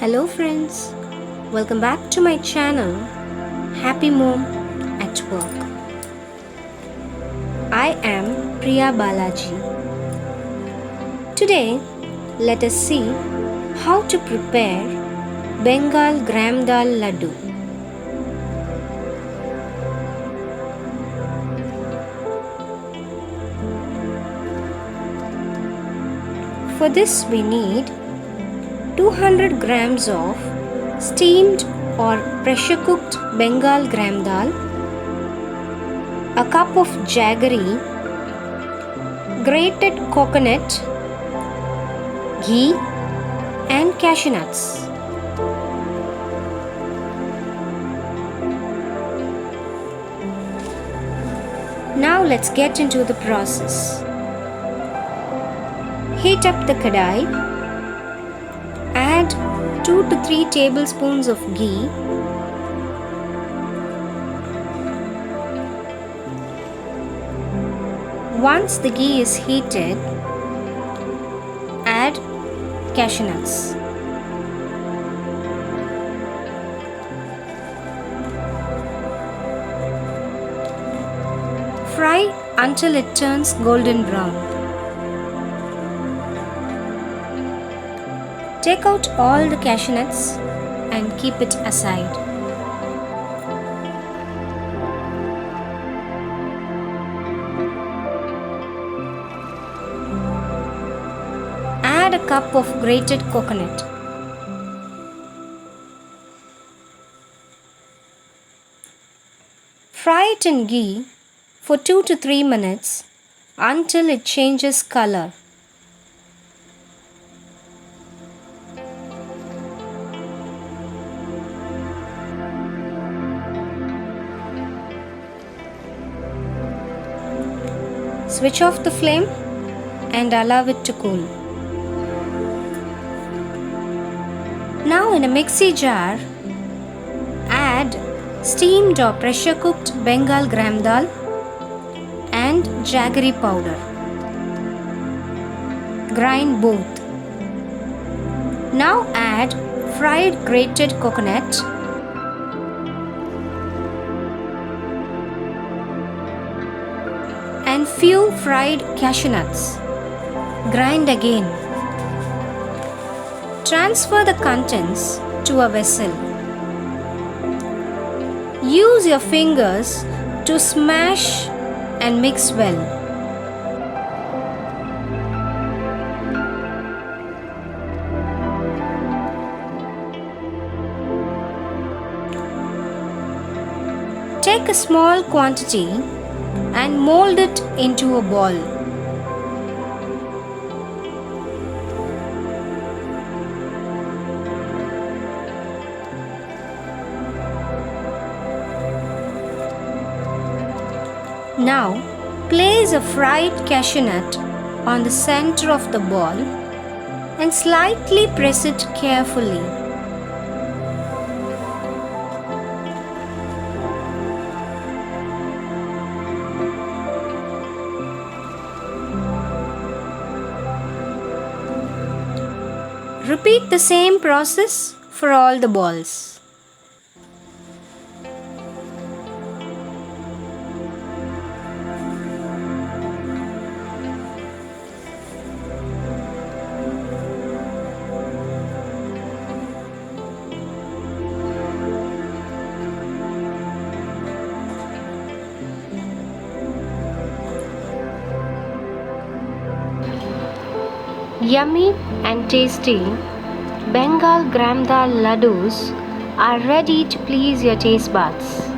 Hello friends, welcome back to my channel Happy Mom at Work. I am Priya Balaji. Today, let us see how to prepare Bengal gram dal laddu. For this we need 200 grams of steamed or pressure cooked Bengal gram dal, a cup of jaggery, grated coconut, ghee and cashew nuts. Now let's get into the process. Heat up the kadai. Add 2 to 3 tablespoons of ghee. Once the ghee is heated, add cashew nuts. Fry until it turns golden brown. Take out all the cashew nuts and keep it aside. Add a cup of grated coconut. Fry it in ghee for 2 to 3 minutes until it changes color. Switch off the flame and allow it to cool. Now in a mixie jar, add steamed or pressure cooked Bengal gram dal and jaggery powder. Grind both. Now add fried grated coconut, and few fried cashew nuts. Grind again. Transfer the contents to a vessel. Use your fingers to smash and mix well. Take a small quantity and mold it into a ball. Now, place a fried cashew nut on the center of the ball and slightly press it carefully. Repeat the same process for all the balls. Yummy and tasty Bengal gram dal laddoos are ready to please your taste buds.